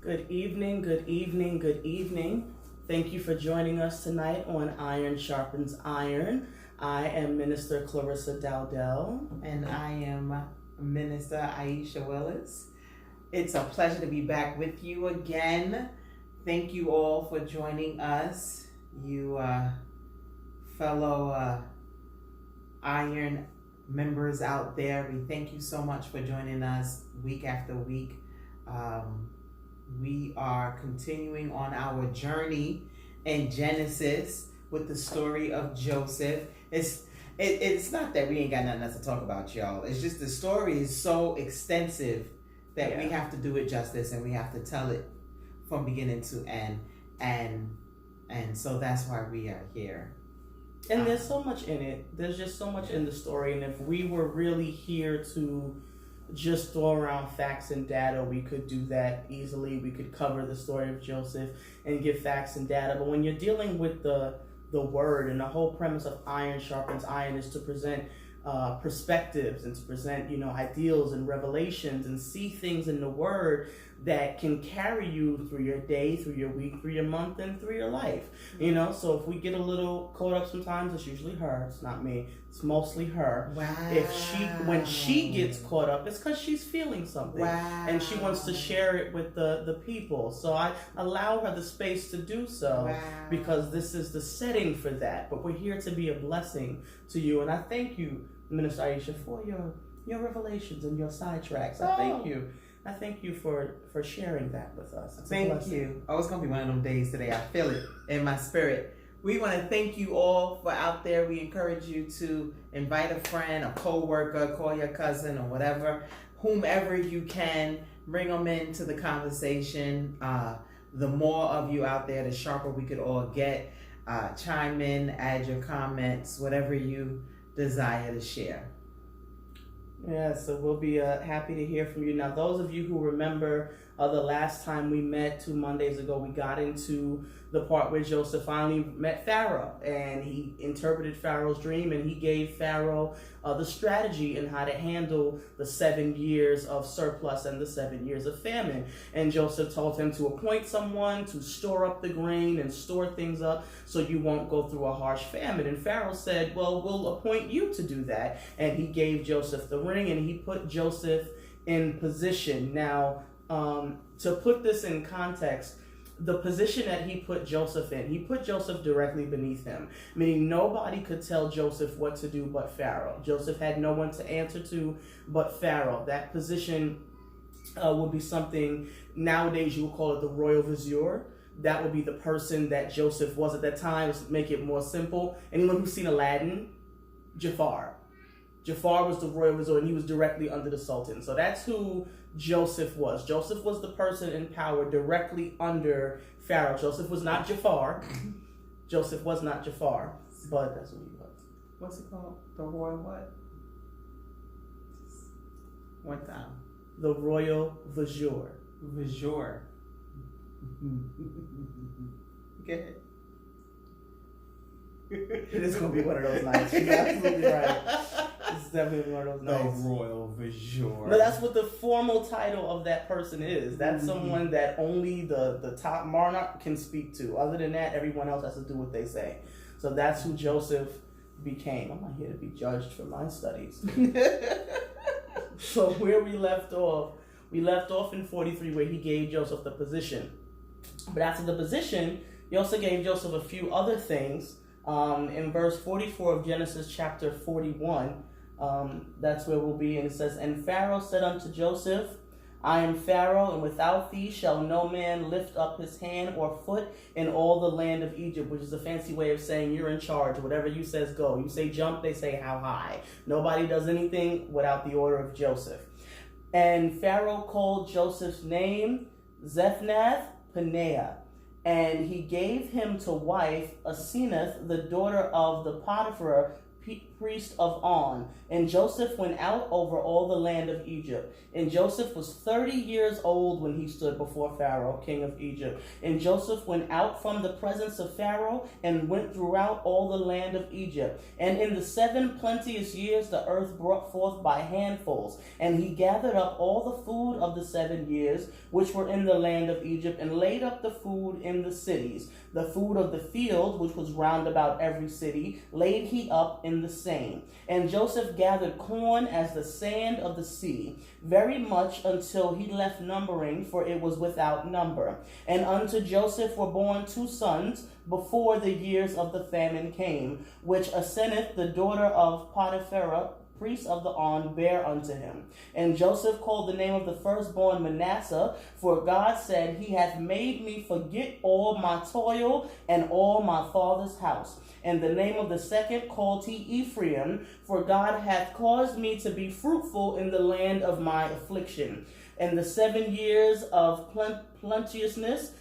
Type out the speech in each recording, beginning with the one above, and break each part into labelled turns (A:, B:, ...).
A: Good evening, good evening, good evening. Thank you for joining us tonight on Iron Sharpens Iron. I am Minister Clarissa Dowdell.
B: And I am Minister Aisha Willis. It's a pleasure to be back with you again. Thank you all for joining us, you fellow Iron members out there. We thank you so much for joining us week after week. We are continuing on our journey in Genesis with the story of Joseph. It's not that we ain't got nothing else to talk about, y'all. It's just the story is so extensive that we have to do it justice, and we have to tell it from beginning to end. And so that's why we are here.
A: And there's so much in it. There's just so much in the story. And if we were really here to just throw around facts and data, we could do that easily. We could cover the story of Joseph and give facts and data. But when you're dealing with the word, and the whole premise of Iron Sharpens Iron is to present perspectives and to present, ideals and revelations and see things in the word that can carry you through your day, through your week, through your month, and through your life. So if we get a little caught up sometimes, it's usually her. It's not me. It's mostly her.
B: Wow.
A: When she gets caught up, it's because she's feeling something.
B: Wow.
A: And she wants to share it with the people. So I allow her the space to do so.
B: Wow.
A: Because this is the setting for that. But we're here to be a blessing to you. And I thank you, Minister Aisha, for your revelations and your sidetracks. I thank you for sharing that with us.
B: Thank you. Oh, it's going to be one of them days today. I feel it in my spirit. We want to thank you all for out there. We encourage you to invite a friend, a co-worker, call your cousin or whatever, whomever you can. Bring them into the conversation. The more of you out there, the sharper we could all get. Chime in, add your comments, whatever you desire to share.
A: Yeah, so we'll be happy to hear from you. Now, those of you who remember the last time we met 2 Mondays ago, we got into the part where Joseph finally met Pharaoh, and he interpreted Pharaoh's dream, and he gave Pharaoh the strategy in how to handle the 7 years of surplus and the 7 years of famine. And Joseph told him to appoint someone to store up the grain and store things up so you won't go through a harsh famine. And Pharaoh said, well, we'll appoint you to do that. And he gave Joseph the ring, and he put Joseph in position. Now, to put this in context, the position that he put Joseph in, he put Joseph directly beneath him, meaning nobody could tell Joseph what to do but Pharaoh. Joseph had no one to answer to but Pharaoh. That position would be something, nowadays you would call it the royal vizier. That would be the person that Joseph was at that time. Let's make it more simple. Anyone who's seen Aladdin? Jafar. Jafar was the royal vizier, and he was directly under the Sultan. So that's who Joseph was. Joseph was the person in power directly under Pharaoh. Joseph was not Jafar. Joseph was not Jafar, but that's what he was.
B: What's it called? The royal what? One time.
A: The royal vizier.
B: Vizier. Good.
A: It is going to be one of those nights. You're absolutely right. It's definitely one of those nights.
B: The royal vizier.
A: No, that's what the formal title of that person is. That's someone that only the top monarch can speak to. Other than that, everyone else has to do what they say. So that's who Joseph became. I'm not here to be judged for my studies. So where we left off in 43 where he gave Joseph the position. But after the position, he also gave Joseph a few other things. In verse 44 of Genesis chapter 41, that's where we'll be, and it says, "And Pharaoh said unto Joseph, I am Pharaoh, and without thee shall no man lift up his hand or foot in all the land of Egypt," which is a fancy way of saying you're in charge. Whatever you says, go. You say jump, they say how high. Nobody does anything without the order of Joseph. And Pharaoh called Joseph's name Zephnath Paneah. And he gave him to wife Asenath, the daughter of the priest of On. And Joseph went out over all the land of Egypt. And Joseph was 30 years old when he stood before Pharaoh, king of Egypt. And Joseph went out from the presence of Pharaoh and went throughout all the land of Egypt. And in the 7 plenteous years the earth brought forth by handfuls. And he gathered up all the food of the 7 years which were in the land of Egypt, and laid up the food in the cities. The food of the field, which was round about every city, laid he up in the same. And Joseph gathered corn as the sand of the sea, very much until he left numbering, for it was without number. And unto Joseph were born 2 sons before the years of the famine came, which Asenath, the daughter of Potiphera, priest of the On, bare unto him. And Joseph called the name of the firstborn Manasseh, for God said, He hath made me forget all my toil and all my father's house. And the name of the second called he Ephraim, for God hath caused me to be fruitful in the land of my affliction. And the 7 years of plenteousness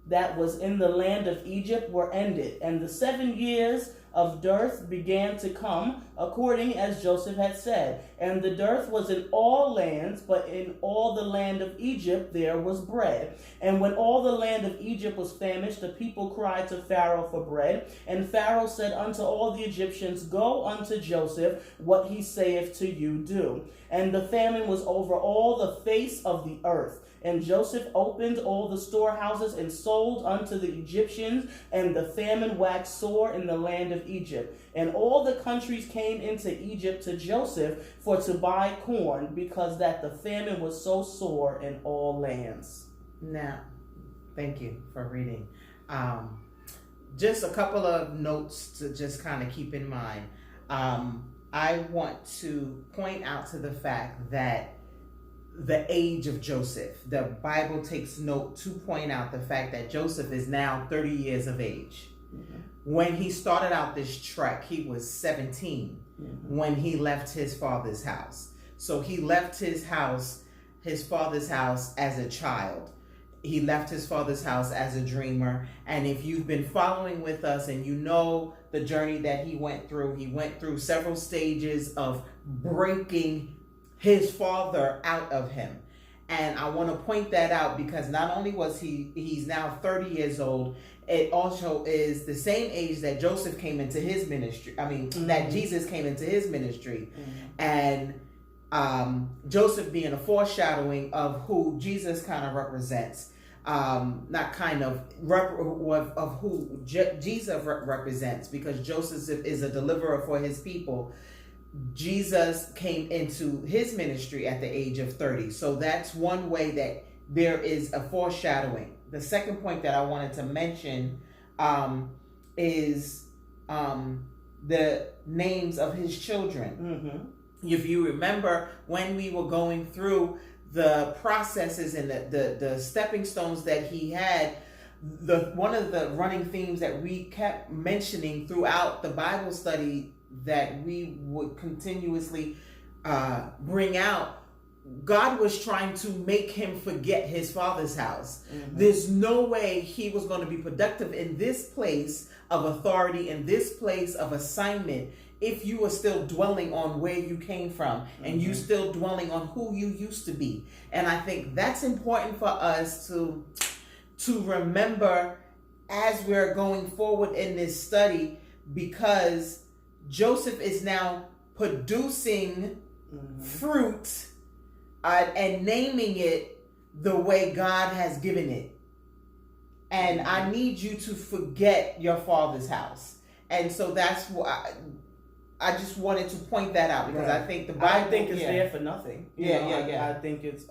A: that was in the land of Egypt were ended, and the 7 years of dearth began to come, according as Joseph had said. And the dearth was in all lands, but in all the land of Egypt there was bread. And when all the land of Egypt was famished, the people cried to Pharaoh for bread. And Pharaoh said unto all the Egyptians, Go unto Joseph, what he saith to you do. And the famine was over all the face of the earth. And Joseph opened all the storehouses and sold unto the Egyptians, and the famine waxed sore in the land of Egypt. And all the countries came into Egypt to Joseph for to buy corn, because that the famine was so sore in all lands.
B: Now, thank you for reading. Just a couple of notes to just kind of keep in mind. I want to point out to the fact that the age of Joseph, the Bible takes note to point out the fact that Joseph is now 30 years of age. Mm-hmm. When he started out this trek, he was 17 when he left his father's house. So he left his father's house as a child. He left his father's house as a dreamer. And if you've been following with us and you know the journey that he went through several stages of breaking his father out of him. And I want to point that out because not only was he's now 30 years old, it also is the same age that Joseph came into his ministry. That Jesus came into his ministry. And Joseph being a foreshadowing of who Jesus kind of represents. Of who Jesus represents, because Joseph is a deliverer for his people. Jesus came into his ministry at the age of 30. So that's one way that there is a foreshadowing. The second point that I wanted to mention is the names of his children. If you remember when we were going through the processes and the stepping stones that he had, one of the running themes that we kept mentioning throughout the Bible study that we would continuously bring out, God was trying to make him forget his father's house. There's no way he was going to be productive in this place of authority, in this place of assignment, if you were still dwelling on where you came from and you still dwelling on who you used to be. And I think that's important for us to remember as we're going forward in this study, because Joseph is now producing fruit and naming it the way God has given it. And I need you to forget your father's house. And so that's why I just wanted to point that out, because I think the Bible,
A: I think it's there for nothing. I think it's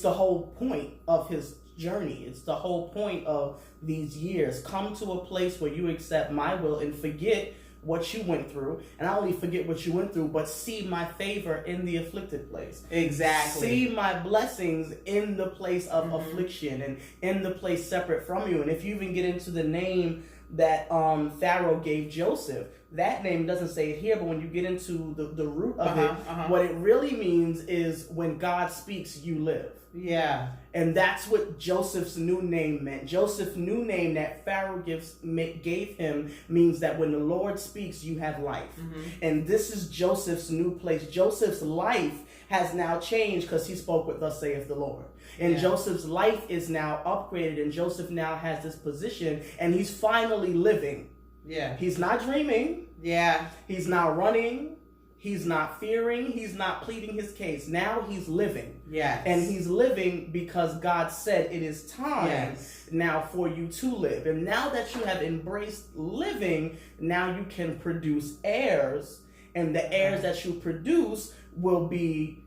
A: the whole point of his journey. It's the whole point of these years. Come to a place where you accept my will and forget what you went through, and not only forget what you went through, but see my favor in the afflicted place.
B: Exactly.
A: See my blessings in the place of affliction and in the place separate from you. And if you even get into the name that Pharaoh gave Joseph. That name doesn't say it here, but when you get into the root of it, what it really means is when God speaks, you live.
B: Yeah.
A: And that's what Joseph's new name meant. Joseph's new name that Pharaoh gave him means that when the Lord speaks, you have life. And this is Joseph's new place. Joseph's life has now changed because he spoke with thus saith the Lord. And Joseph's life is now upgraded, and Joseph now has this position, and he's finally living.
B: Yeah.
A: He's not dreaming.
B: Yeah.
A: He's not running. He's not fearing. He's not pleading his case. Now he's living.
B: Yes.
A: And he's living because God said it is time now for you to live. And now that you have embraced living, now you can produce heirs. And the heirs that you produce will be,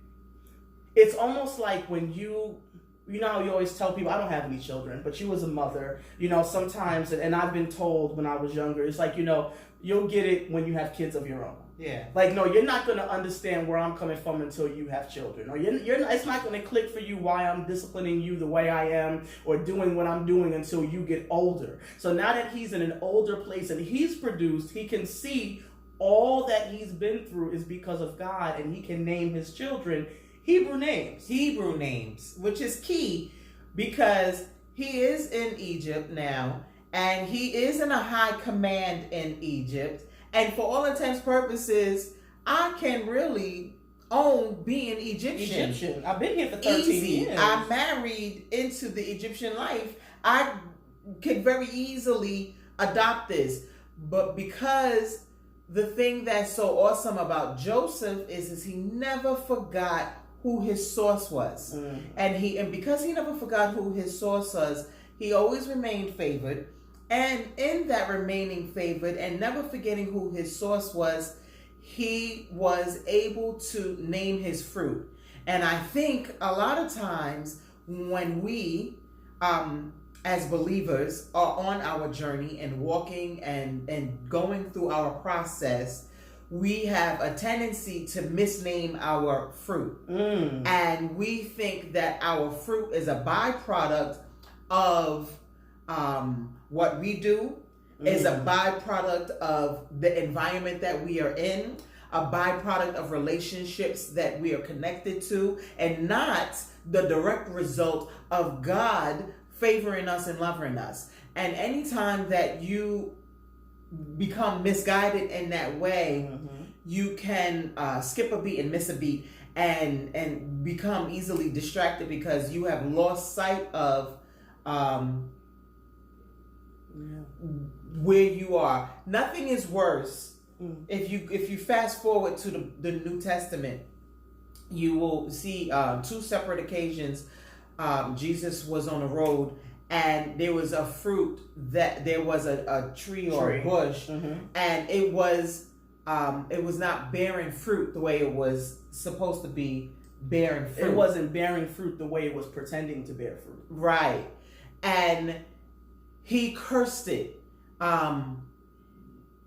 A: it's almost like when you know how you always tell people, I don't have any children, but you as a mother, sometimes, and I've been told when I was younger, it's like, you'll get it when you have kids of your own.
B: Yeah.
A: Like, no, you're not going to understand where I'm coming from until you have children. Or it's not going to click for you why I'm disciplining you the way I am or doing what I'm doing until you get older. So now that he's in an older place and he's produced, he can see all that he's been through is because of God, and he can name his children Hebrew names,
B: which is key because he is in Egypt now, and he is in a high command in Egypt. And for all intents and purposes, I can really own being Egyptian.
A: I've been here for 13 years.
B: I married into the Egyptian life. I could very easily adopt this. But because the thing that's so awesome about Joseph is he never forgot who his source was. And because he never forgot who his source was, he always remained favored. And in that remaining favored and never forgetting who his source was, he was able to name his fruit. And I think a lot of times when we, as believers, are on our journey and walking and going through our process, we have a tendency to misname our fruit. And we think that our fruit is a byproduct of what we do, is a byproduct of the environment that we are in, a byproduct of relationships that we are connected to, and not the direct result of God favoring us and loving us. And anytime that you become misguided in that way, you can skip a beat and miss a beat and become easily distracted because you have lost sight of where you are. Nothing is worse. If you fast forward to the New Testament, you will see two separate occasions. Jesus was on a road, and there was a fruit that there was a tree or a bush, and it was not bearing fruit the way it was supposed to be bearing fruit.
A: It wasn't bearing fruit the way it was pretending to bear fruit.
B: Right. And he cursed it.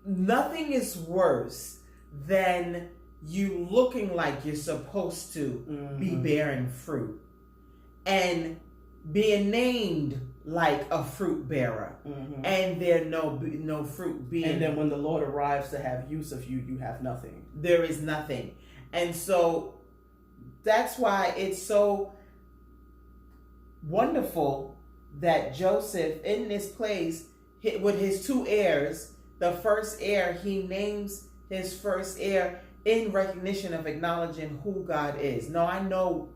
B: Nothing is worse than you looking like you're supposed to be bearing fruit and being named like a fruit bearer, and there no fruit being.
A: And then when the Lord arrives to have use of you, you have nothing.
B: There is nothing. And so that's why it's so wonderful that Joseph, in this place, with his two heirs, the first heir, he names his first heir in recognition of acknowledging who God is. No, I know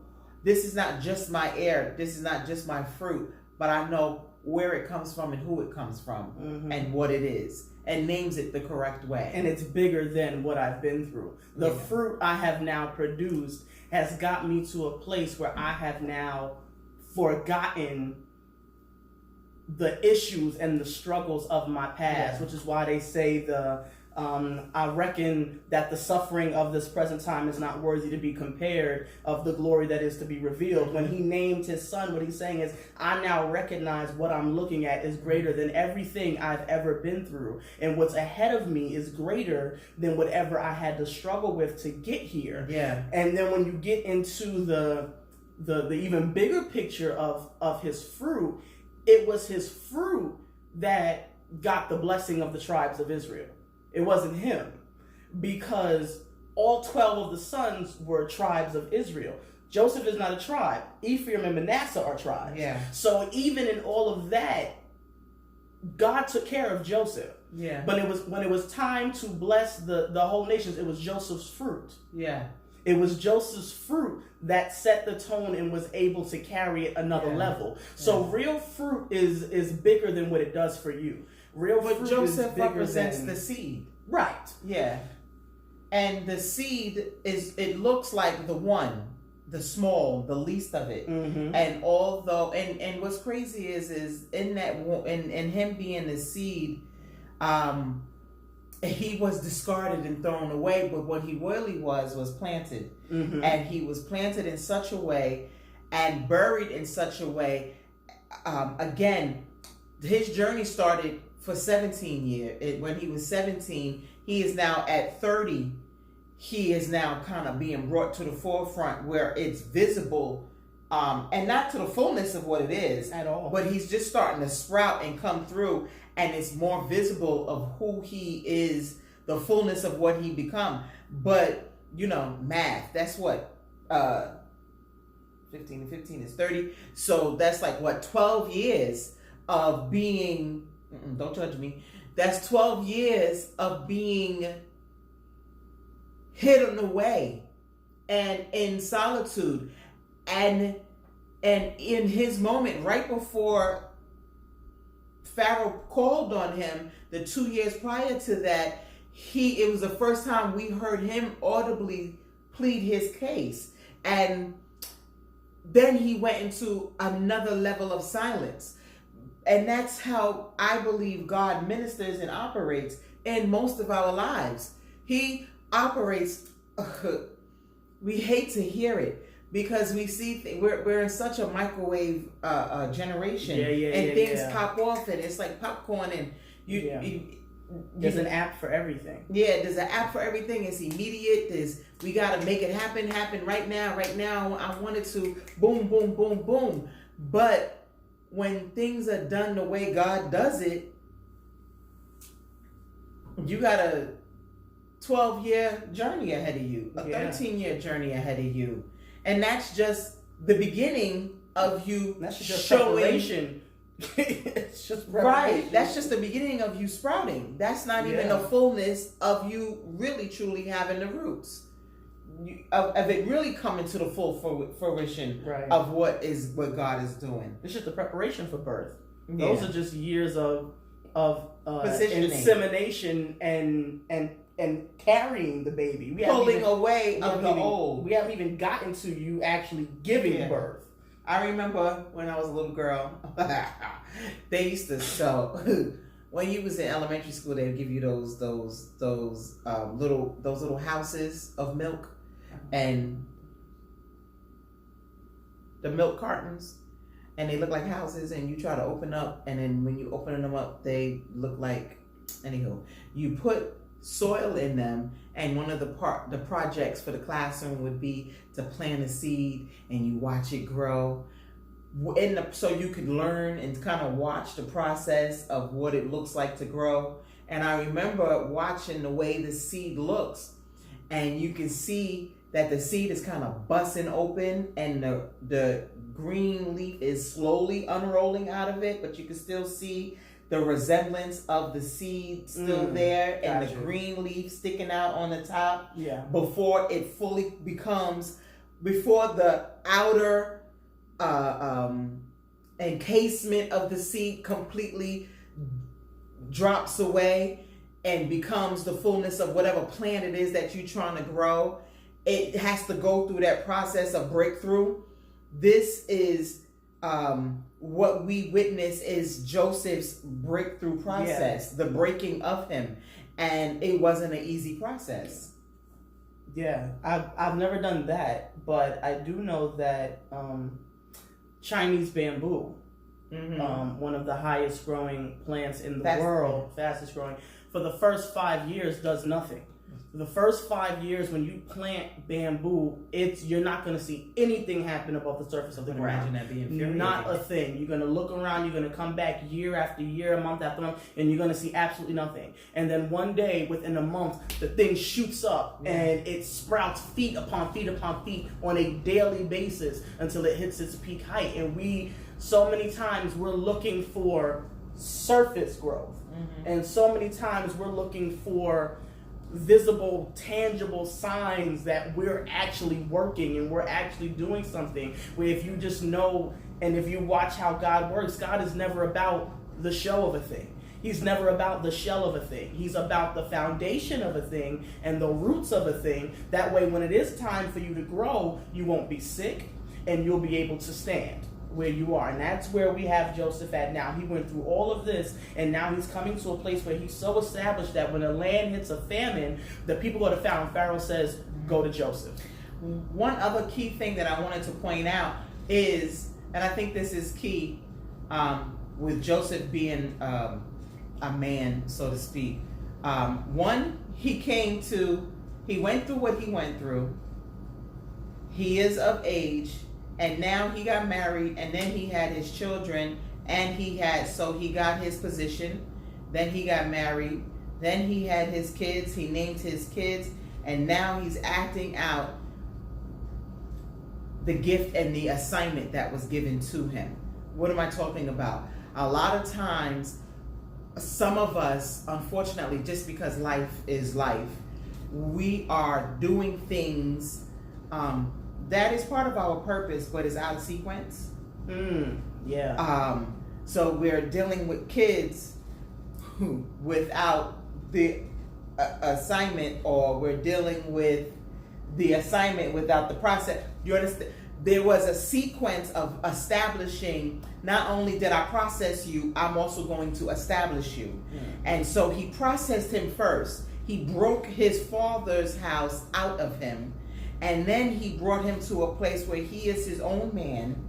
B: this is not just my heir, this is not just my fruit, but I know where it comes from and who it comes from and what it is, and names it the correct way.
A: And it's bigger than what I've been through. The fruit I have now produced has got me to a place where I have now forgotten the issues and the struggles of my past, which is why they say I reckon that the suffering of this present time is not worthy to be compared of the glory that is to be revealed. When he named his son, what he's saying is, I now recognize what I'm looking at is greater than everything I've ever been through. And what's ahead of me is greater than whatever I had to struggle with to get here.
B: Yeah.
A: And then when you get into the even bigger picture of his fruit, it was his fruit that got the blessing of the tribes of Israel. It wasn't him, because all 12 of the sons were tribes of Israel. Joseph is not a tribe. Ephraim and Manasseh are tribes.
B: Yeah.
A: So even in all of that, God took care of Joseph.
B: Yeah.
A: But when it was time to bless the whole nations, it was Joseph's fruit.
B: Yeah.
A: It was Joseph's fruit that set the tone and was able to carry it another level. So real fruit is bigger than what it does for you. Real
B: but
A: fruit
B: Joseph
A: is bigger
B: represents
A: than
B: the seed.
A: Right.
B: Yeah. And the seed it looks like the small, the least of it.
A: Mm-hmm.
B: And although and what's crazy is in that in him being the seed, he was discarded and thrown away, but what he really was planted.
A: Mm-hmm.
B: And he was planted in such a way and buried in such a way. Again, his journey started for 17 years. When he was 17, he is now at 30. He is now kind of being brought to the forefront where it's visible, and not to the fullness of what it is
A: At all.
B: but he's just starting to sprout and come through, and it's more visible of who he is, the fullness of what he become. But math, that's what 15 and 15 is 30, so that's like what, 12 years of being, don't judge me, that's 12 years of being hidden away and in solitude, and in his moment right before Pharaoh called on him, the 2 years prior to that, it was the first time we heard him audibly plead his case. And then he went into another level of silence. And that's how I believe God ministers and operates in most of our lives. He operates, we hate to hear it, because we see we're in such a microwave generation, and things pop off, and it's like popcorn, and
A: there's an app for everything.
B: Yeah, there's an app for everything. It's immediate. We got to make it happen right now. I want it to boom, boom, boom, boom. But when things are done the way God does it, you got a 12-year journey ahead of you, a 13-year journey ahead of you. And that's just the beginning of you showing.
A: It's just
B: right. That's just the beginning of you sprouting. That's not even the fullness of you really truly having the roots of it really coming to the full fruition of what God is doing.
A: It's just the preparation for birth.
B: Yeah.
A: Those are just years of
B: insemination
A: and carrying the baby.
B: Pulling away of the old.
A: We haven't even gotten to you actually giving birth.
B: I remember when I was a little girl, they used to sew. When you was in elementary school, they would give you those little houses of milk, and the milk cartons, and they look like houses, and you try to open up, and then when you open them up, they look like, anywho, you put soil in them, and one of the projects for the classroom would be to plant a seed, and you watch it grow so you could learn and kind of watch the process of what it looks like to grow. And I remember watching the way the seed looks, and you can see that the seed is kind of busting open, and the green leaf is slowly unrolling out of it, but you can still see the resemblance of the seed still there, and the green leaf sticking out on the top before it fully becomes, before the outer encasement of the seed completely drops away and becomes the fullness of whatever plant it is that you're trying to grow. It has to go through that process of breakthrough. This is what we witness is Joseph's breakthrough process, the breaking of him, and it wasn't an easy process.
A: Yeah, I've never done that, but I do know that Chinese bamboo, one of the highest growing plants in the world, fastest growing, for the first 5 years does nothing. the first 5 years when you plant bamboo, you're not going to see anything happen above the surface of the ground.
B: Imagine that being infuriating.
A: Not a thing. You're going to look around, you're going to come back year after year, month after month, and you're going to see absolutely nothing. And then one day, within a month, the thing shoots up and it sprouts feet upon feet upon feet on a daily basis until it hits its peak height. And so many times we're looking for surface growth. And so many times we're looking for visible, tangible signs that we're actually working and we're actually doing something. Where if you just know, and if you watch how God works, God is never about the show of a thing. He's never about the shell of a thing. He's about the foundation of a thing and the roots of a thing. That way, when it is time for you to grow, you won't be sick and you'll be able to stand where you are. And that's where we have Joseph at now. He went through all of this, and now he's coming to a place where he's so established that when the land hits a famine, the people go to Pharaoh, and Pharaoh says, go to Joseph.
B: One other key thing that I wanted to point out is, and I think this is key, with Joseph being a man, so to speak. One, he went through what he went through. He is of age. And now he got married, and then he had his children, and he got his position. Then he got married. Then he had his kids. He named his kids, and now he's acting out the gift and the assignment that was given to him. What am I talking about? A lot of times, some of us, unfortunately, just because life is life, we are doing things that is part of our purpose, but is out of sequence. So we're dealing with kids without the assignment, or we're dealing with the assignment without the process. You understand? There was a sequence of establishing, not only did I process you, I'm also going to establish you. And so he processed him first. He broke his father's house out of him. And then he brought him to a place where he is his own man,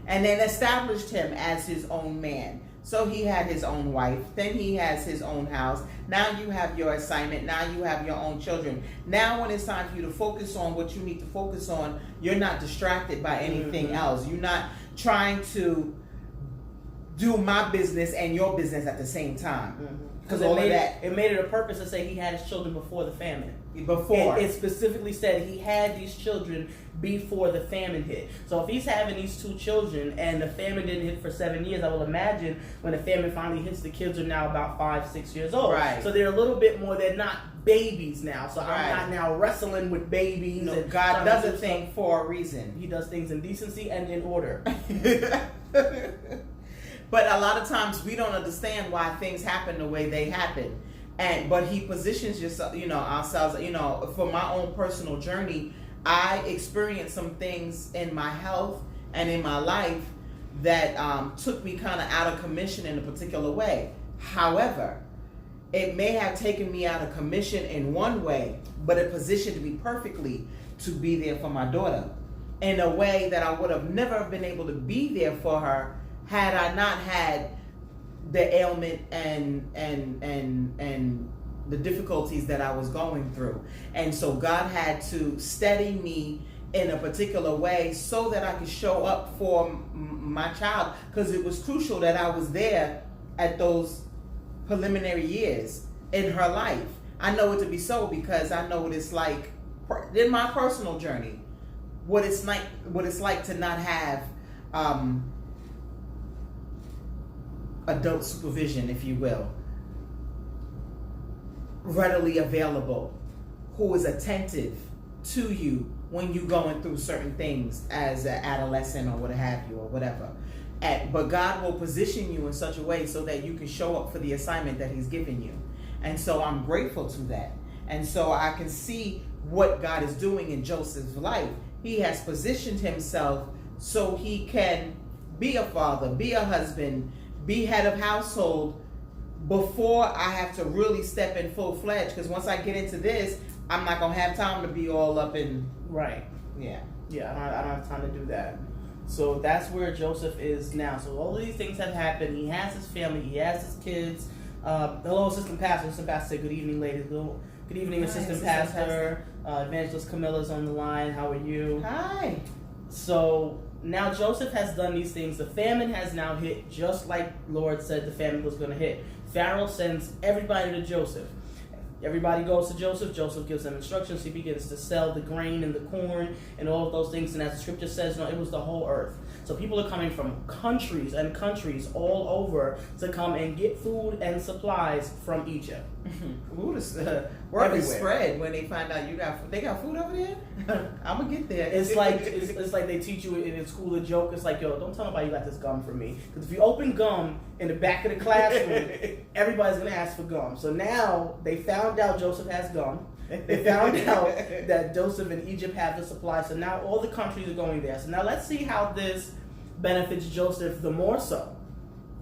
B: and then established him as his own man. So he had his own wife, then he has his own house. Now you have your assignment, now you have your own children. Now when it's time for you to focus on what you need to focus on, you're not distracted by anything else. You're not trying to do my business and your business at the same time.
A: Because it made it a purpose to say he had his children before the famine. It specifically said he had these children before the famine hit. So if he's having these two children and the famine didn't hit for 7 years, I will imagine when the famine finally hits, the kids are now about 5-6 years old.
B: Right.
A: So they're a little bit more, they're not babies now. So I'm not now wrestling with babies.
B: No, God does a thing for a reason.
A: He does things in decency and in order.
B: But a lot of times we don't understand why things happen the way they happen. But he positions yourself, ourselves, for my own personal journey. I experienced some things in my health and in my life that took me kind of out of commission in a particular way. However, it may have taken me out of commission in one way, but it positioned me perfectly to be there for my daughter in a way that I would have never been able to be there for her had I not had the ailment and the difficulties that I was going through. And so God had to steady me in a particular way so that I could show up for my child, because it was crucial that I was there at those preliminary years in her life. I know it to be so because I know what it's like in my personal journey, what it's like to not have adult supervision, if you will, readily available, who is attentive to you when you're going through certain things as an adolescent or what have you or whatever. But God will position you in such a way so that you can show up for the assignment that he's given you. And so I'm grateful to that. And so I can see what God is doing in Joseph's life. He has positioned himself so he can be a father, be a husband, be head of household before I have to really step in full-fledged. Because once I get into this, I'm not going to have time to be all up in...
A: Right.
B: Yeah.
A: Yeah, I don't have time to do that. So that's where Joseph is now. So all of these things have happened. He has his family. He has his kids. Hello, Assistant Pastor. Assistant Pastor said, good evening, ladies. Good Good evening,
B: Hi,
A: Assistant
B: Assistant
A: Pastor. Evangelist Camilla's on the line. How are you?
B: Hi.
A: So now Joseph has done these things. The famine has now hit, just like Lord said the famine was going to hit. Pharaoh sends everybody to Joseph. Everybody goes to Joseph. Joseph gives them instructions. He begins to sell the grain and the corn and all of those things. And as the scripture says, no, it was the whole earth. So people are coming from countries and countries all over to come and get food and supplies from Egypt.
B: Food is word is spread when they find out they got food over there. I'm gonna get there.
A: It's like they teach you in school a joke. It's like, yo, don't tell nobody you got this gum from me, because if you open gum in the back of the classroom, everybody's gonna ask for gum. So now they found out Joseph has gum. They found out that Joseph and Egypt have the supply. So now all the countries are going there. So now let's see how this benefits Joseph the more so.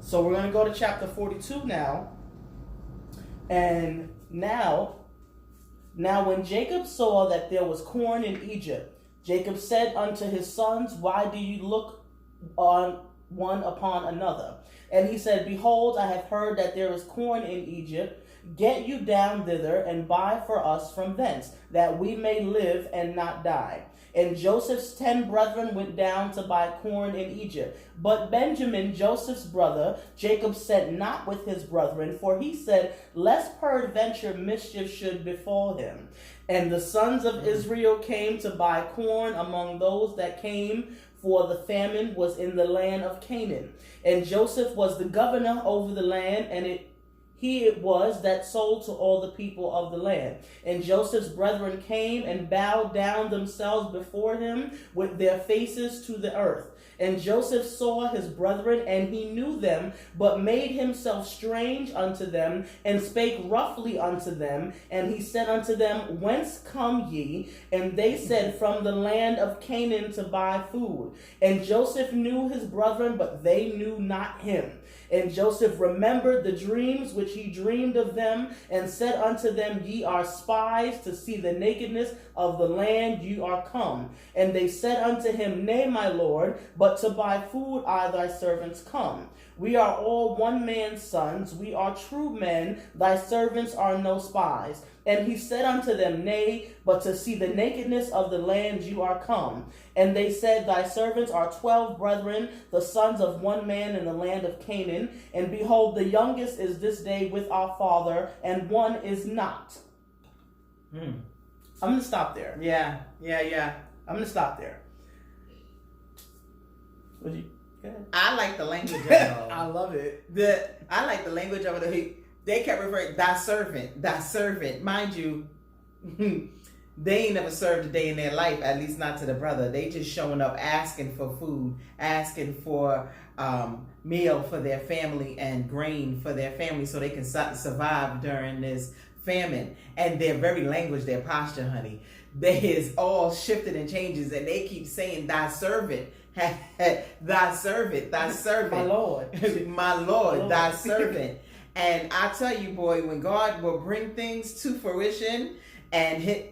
A: So we're gonna go to chapter 42 now. And now when Jacob saw that there was corn in Egypt, Jacob said unto his sons, why do you look on one upon another? And he said, behold, I have heard that there is corn in Egypt. Get you down thither and buy for us from thence, that we may live and not die. And Joseph's 10 brethren went down to buy corn in Egypt. But Benjamin, Joseph's brother, Jacob sent not with his brethren, for he said, lest peradventure mischief should befall him. And the sons of Israel came to buy corn among those that came, for the famine was in the land of Canaan. And Joseph was the governor over the land, and he it was that sold to all the people of the land. And Joseph's brethren came and bowed down themselves before him with their faces to the earth. And Joseph saw his brethren, and he knew them, but made himself strange unto them, and spake roughly unto them. And he said unto them, whence come ye? And they said, from the land of Canaan to buy food. And Joseph knew his brethren, but they knew not him. And Joseph remembered the dreams which he dreamed of them, and said unto them, ye are spies to see the nakedness of the land you are come. And they said unto him, nay, my lord, but to buy food are thy servants come. We are all one man's sons, we are true men, thy servants are no spies. And he said unto them, nay, but to see the nakedness of the land you are come. And they said, thy servants are 12 brethren, the sons of one man in the land of Canaan. And behold, the youngest is this day with our father, and one is not. I'm going to stop there.
B: Yeah.
A: I'm going to stop there. Would you?
B: I like the language of it all.
A: I love it.
B: I like the language of it. They kept referring, thy servant. Mind you, they ain't never served a day in their life, at least not to the brother. They just showing up asking for food, asking for meal for their family and grain for their family so they can survive during this famine. And their very language, their posture, honey, that is all shifted and changes, and they keep saying thy servant. Thy servant,
A: my Lord,
B: my Lord, thy servant. And I tell you, boy, when God will bring things to fruition and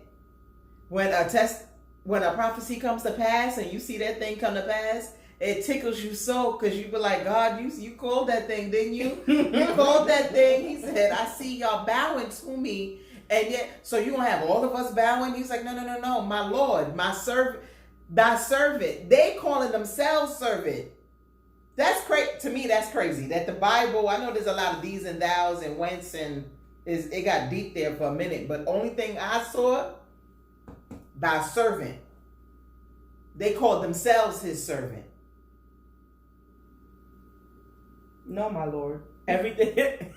B: when a prophecy comes to pass and you see that thing come to pass, it tickles you so, because you be like, God, you called that thing, didn't you? You called that thing. He said, I see y'all bowing to me, and yet, so you gonna have all of us bowing? He's like, no, my Lord, my servant, thy servant. They calling themselves servant. That's crazy. To me, that's crazy. That the Bible, I know there's a lot of these and thous and whence, and it got deep there for a minute. But only thing I saw, thy servant. They called themselves his servant.
A: No, my Lord. Everything.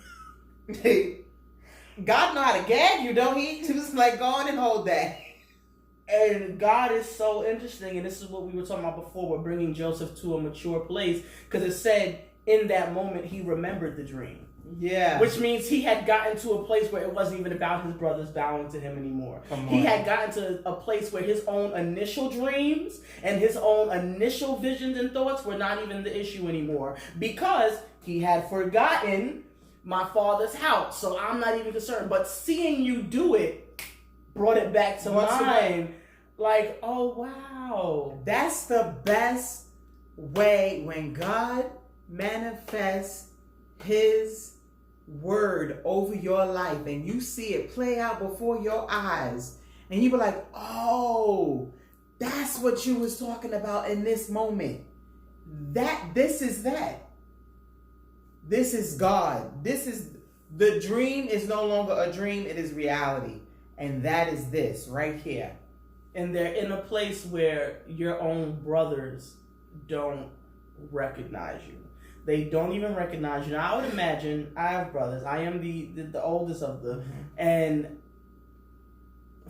B: God know how to gag you, don't he? Just like, go on and hold that.
A: And God is so interesting, and this is what we were talking about before. We're bringing Joseph to a mature place, because it said in that moment he remembered the dream.
B: Yeah.
A: Which means he had gotten to a place where it wasn't even about his brothers bowing to him anymore. He had gotten to a place where his own initial dreams and his own initial visions and thoughts were not even the issue anymore, because he had forgotten my father's house. So I'm not even concerned. But seeing you do it brought it back to mind. Like, oh, wow.
B: That's the best way when God manifests his word over your life and you see it play out before your eyes, and you be like, oh, that's what you was talking about in this moment. This is God. This is the dream is no longer a dream, it is reality. And that is this right here.
A: And they're in a place where your own brothers don't recognize you. They don't even recognize you. Now, I would imagine, I have brothers. I am the oldest of them. Mm-hmm. And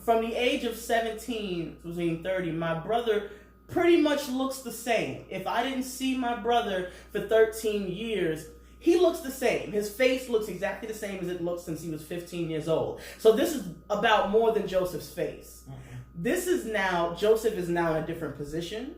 A: from the age of 17 to 30, my brother pretty much looks the same. If I didn't see my brother for 13 years, he looks the same. His face looks exactly the same as it looked since he was 15 years old. So this is about more than Joseph's face. Mm-hmm. Joseph is now in a different position.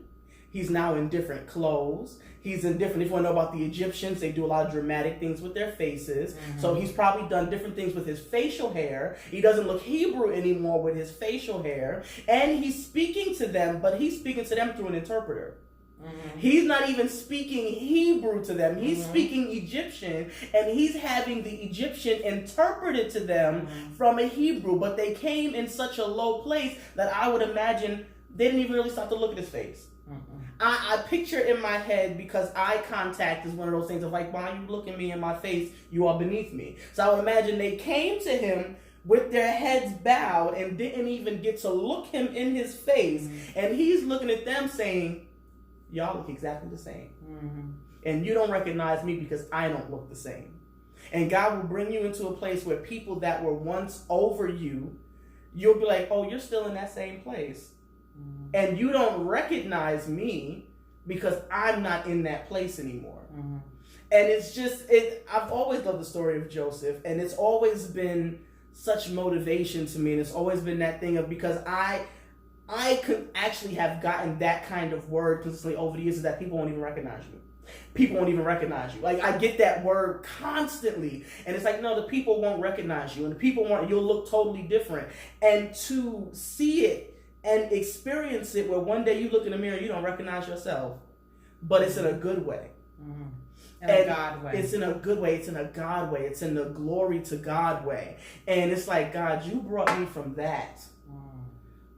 A: He's now in different clothes. He's in different, if you want to know about the Egyptians, they do a lot of dramatic things with their faces. Mm-hmm. So he's probably done different things with his facial hair. He doesn't look Hebrew anymore with his facial hair. And he's speaking to them, but he's speaking to them through an interpreter. Mm-hmm. He's not even speaking Hebrew to them. He's mm-hmm. speaking Egyptian, and he's having the Egyptian interpreted to them mm-hmm. from a Hebrew. But they came in such a low place that I would imagine they didn't even really stop to look at his face. Mm-hmm. I picture in my head, because eye contact is one of those things of like, why you looking me in my face? You are beneath me. So I would imagine they came to him with their heads bowed and didn't even get to look him in his face. Mm-hmm. And he's looking at them saying, y'all look exactly the same. Mm-hmm. And you don't recognize me because I don't look the same. And God will bring you into a place where people that were once over you, you'll be like, oh, you're still in that same place. Mm-hmm. And you don't recognize me because I'm not in that place anymore. Mm-hmm. And it's just, I've always loved the story of Joseph, and it's always been such motivation to me. And it's always been that thing of, because I could actually have gotten that kind of word consistently over the years, is that people won't even recognize you. People won't even recognize you. Like, I get that word constantly. And it's like, no, the people won't recognize you. And the people won't, you'll look totally different. And to see it and experience it where one day you look in the mirror, you don't recognize yourself. But it's in a good way. Mm-hmm. In a God way. It's in a good way. It's in a God way. It's in the glory to God way. And it's like, God, you brought me from that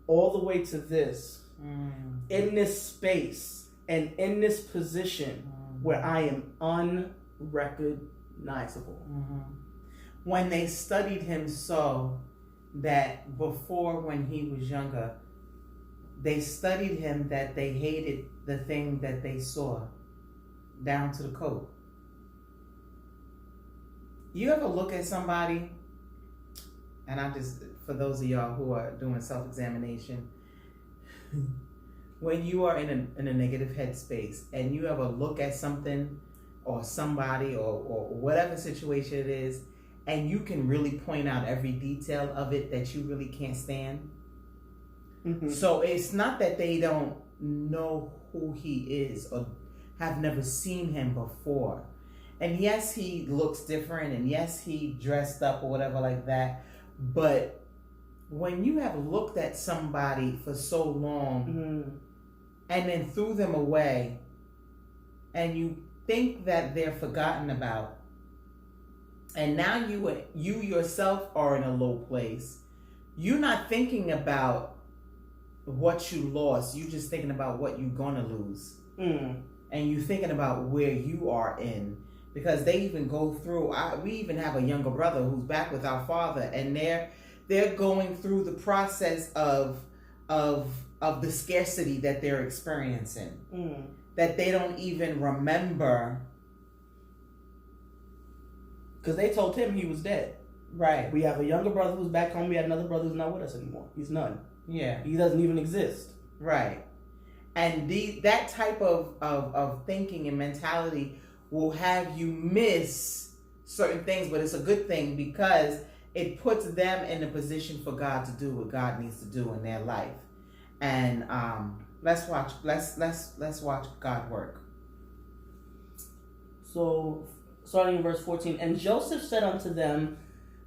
A: all the way to this, in this space and in this position where I am unrecognizable. Mm-hmm.
B: When they studied him so that before, when he was younger, they studied him that they hated the thing that they saw down to the coat. You ever look at somebody, and I just, for those of y'all who are doing self-examination, when you are in a negative headspace and you ever look at something or somebody or whatever situation it is, and you can really point out every detail of it that you really can't stand. Mm-hmm. So it's not that they don't know who he is or have never seen him before. And yes, he looks different, and yes, he dressed up or whatever like that. But when you have looked at somebody for so long mm-hmm. and then threw them away, and you think that they're forgotten about, and now you yourself are in a low place, you're not thinking about what you lost. You're just thinking about what you're gonna lose. Mm. And you're thinking about where you are in. Because they even go through, we even have a younger brother who's back with our father, and they're going through the process of the scarcity that they're experiencing. Mm. That they don't even remember.
A: Because they told him he was dead.
B: Right.
A: We have a younger brother who's back home. We have another brother who's not with us anymore. He's none.
B: Yeah.
A: He doesn't even exist.
B: Right. And that type of thinking and mentality will have you miss certain things, but it's a good thing because it puts them in a position for God to do what God needs to do in their life. And let's watch God work.
A: So, starting in verse 14, and Joseph said unto them,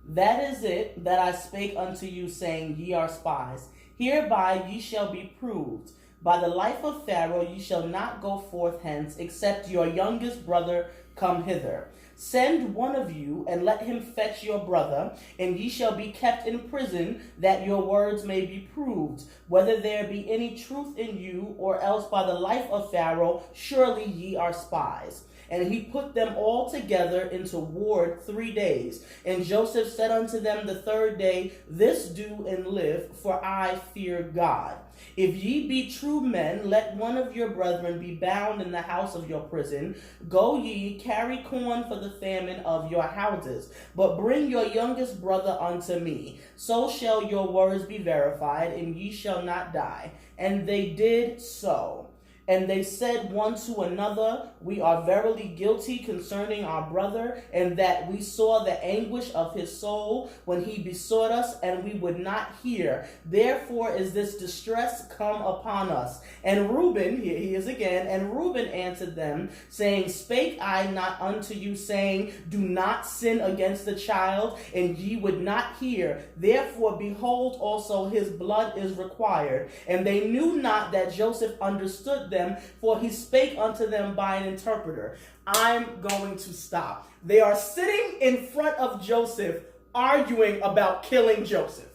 A: that is it that I spake unto you, saying, ye are spies. Hereby ye shall be proved. By the life of Pharaoh ye shall not go forth hence, except your youngest brother come hither. Send one of you, and let him fetch your brother, and ye shall be kept in prison, that your words may be proved, whether there be any truth in you, or else by the life of Pharaoh, surely ye are spies. And he put them all together into ward 3 days. And Joseph said unto them the third day, This do and live, for I fear God. If ye be true men, let one of your brethren be bound in the house of your prison. Go ye, carry corn for the famine of your houses, but bring your youngest brother unto me. So shall your words be verified, and ye shall not die. And they did so. And they said one to another, We are verily guilty concerning our brother, and that we saw the anguish of his soul when he besought us, and we would not hear. Therefore is this distress come upon us. And Reuben, here he is again, and Reuben answered them, saying, Spake I not unto you, saying, Do not sin against the child, and ye would not hear. Therefore, behold, also his blood is required. And they knew not that Joseph understood them, for he spake unto them by an interpreter. I'm going to stop. They are sitting in front of Joseph, arguing about killing Joseph.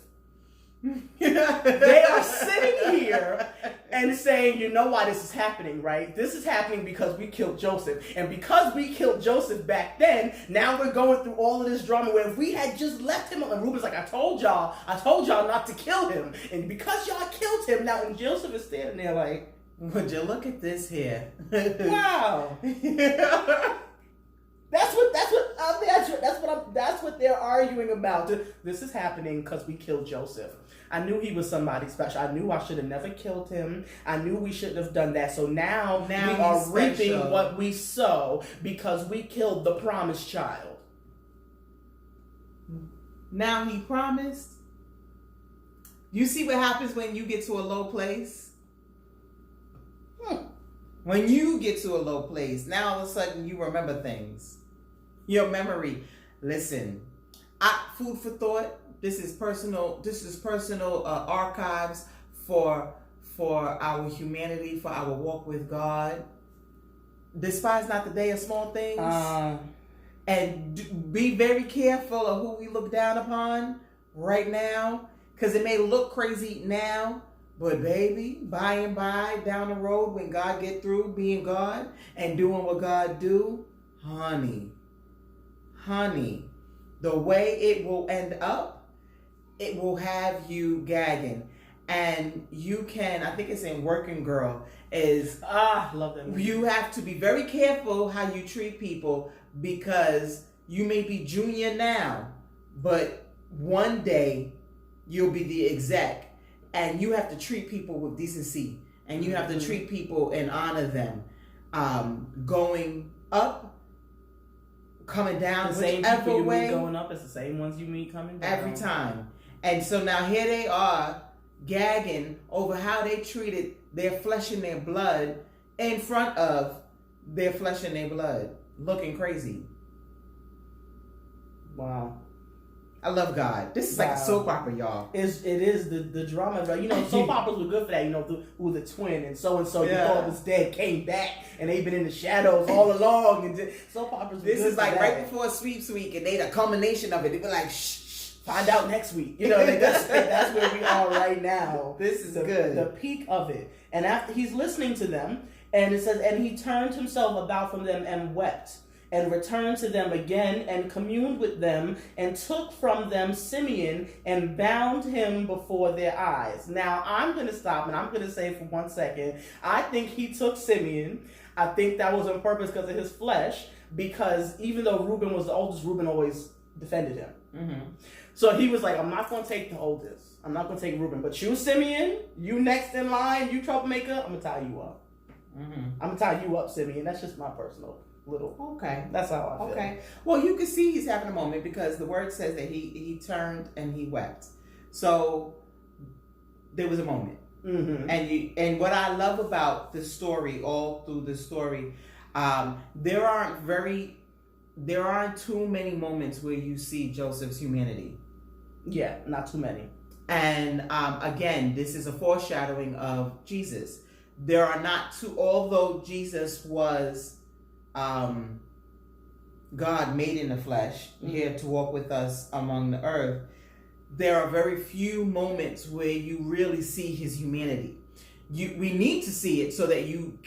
A: They are sitting here and saying, you know why this is happening, right? This is happening because we killed Joseph. And because we killed Joseph back then, now we're going through all of this drama where if we had just left him, and Reuben's like, I told y'all not to kill him. And because y'all killed him, now and Joseph is standing there like,
B: would you look at this here?
A: Wow. That's what they're arguing about. This is happening because we killed Joseph. I knew he was somebody special. I knew I should have never killed him. I knew we shouldn't have done that. So now we are reaping what we sow because we killed the promised child.
B: Now he promised. You see what happens when you get to a low place? When you get to a low place, now all of a sudden you remember things. Your memory. Listen, food for thought. This is personal archives for our humanity, for our walk with God. Despise not the day of small things. And be very careful of who we look down upon right now, because it may look crazy now. But baby, by and by, down the road, when God get through being God and doing what God do, honey, the way it will end up, it will have you gagging. And you can, I think it's in Working Girl,
A: love that movie.
B: You have to be very careful how you treat people, because you may be junior now, but one day you'll be the exec. And you have to treat people with decency, and you have to treat people and honor them. Going up, coming down,
A: the same
B: whichever
A: people you
B: way,
A: meet going up is the same ones you meet coming down.
B: every time. And so now here they are gagging over how they treated their flesh and their blood in front of their flesh and their blood, looking crazy.
A: Wow.
B: I love God. This is like a soap opera, y'all.
A: It is the drama. You know, soap operas were good for that. You know, the twin and so you thought was dead, came back, and they've been in the shadows all along. And soap operas were
B: this
A: good
B: is like
A: for
B: right
A: that.
B: before Sweeps Week, and they the culmination of it. They be like, shh,
A: find out next week. You know, that's where we are right now.
B: This is good.
A: The peak of it. And after he's listening to them, and it says, and he turned himself about from them and wept. And returned to them again and communed with them and took from them Simeon and bound him before their eyes. Now, I'm going to stop and I'm going to say for 1 second, I think he took Simeon. I think that was on purpose because of his flesh, because even though Reuben was the oldest, Reuben always defended him. Mm-hmm. So he was like, I'm not going to take the oldest. I'm not going to take Reuben. But you, Simeon, you next in line, you troublemaker, I'm going to tie you up. Mm-hmm. I'm going to tie you up, Simeon. That's just my personal little.
B: Okay.
A: That's how I feel. Okay.
B: Well, you can see he's having a moment because the word says that he turned and he wept. So there was a moment. Mm-hmm. And what I love about the story, all through the story, there aren't too many moments where you see Joseph's humanity.
A: Yeah, not too many.
B: And again, this is a foreshadowing of Jesus. there are not two, although Jesus was God made in the flesh, here to walk with us among the earth, there are very few moments where you really see his humanity. We need to see it so that you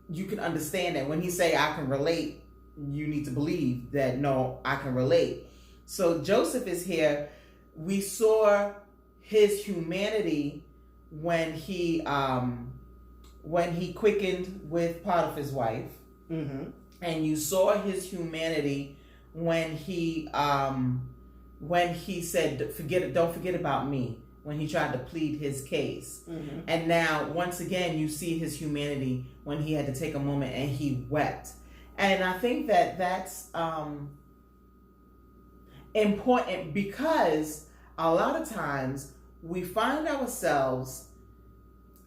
B: can understand that when he say I can relate, you need to believe that no, I can relate. So Joseph is here. We saw his humanity when he quickened with Potiphar's wife.
A: Mm-hmm.
B: And you saw his humanity when he said, don't forget about me, when he tried to plead his case.
A: Mm-hmm.
B: And now, once again, you see his humanity when he had to take a moment and he wept. And I think that that's important, because a lot of times we find ourselves,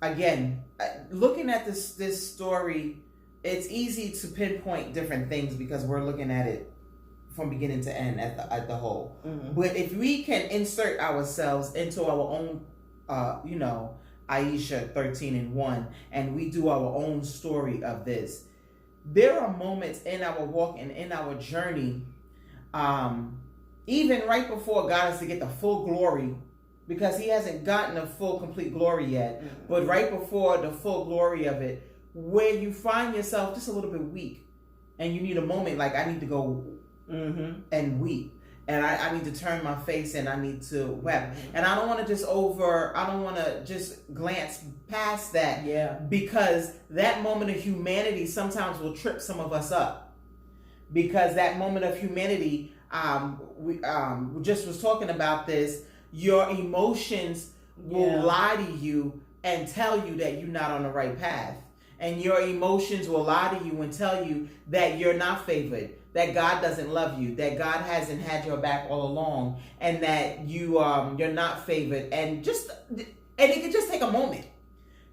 B: again, looking at this story. It's easy to pinpoint different things because we're looking at it from beginning to end at the whole.
A: Mm-hmm.
B: But if we can insert ourselves into our own, Aisha 13:1, and we do our own story of this, there are moments in our walk and in our journey, even right before God is to get the full glory, because he hasn't gotten the full complete glory yet,
A: mm-hmm.
B: but right before the full glory of it, where you find yourself just a little bit weak and you need a moment like I need to go
A: mm-hmm.
B: and weep, and I need to turn my face and I need to weep.
A: Mm-hmm.
B: And I don't want to just glance past that, because that moment of humanity sometimes will trip some of us up, because that moment of humanity, we just was talking about this, your emotions will lie to you and tell you that you're not on the right path. And your emotions will lie to you and tell you that you're not favored, that God doesn't love you, that God hasn't had your back all along, and that you're not favored. And it could just take a moment,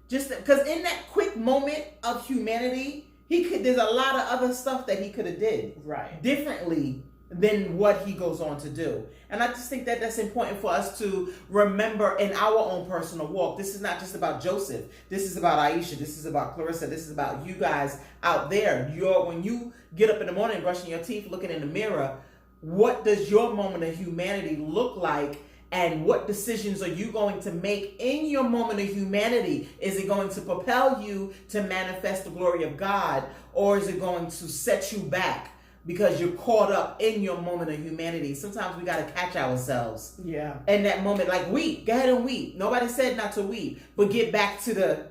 B: just because in that quick moment of humanity, there's a lot of other stuff that he could have did differently than what he goes on to do. And I just think that that's important for us to remember in our own personal walk. This is not just about Joseph. This is about Aisha. This is about Clarissa. This is about you guys out there. When you get up in the morning, brushing your teeth, looking in the mirror, what does your moment of humanity look like? And what decisions are you going to make in your moment of humanity? Is it going to propel you to manifest the glory of God? Or is it going to set you back because you're caught up in your moment of humanity? Sometimes we got to catch ourselves.
A: Yeah. In
B: that moment, like weep. Go ahead and weep. Nobody said not to weep, but get back to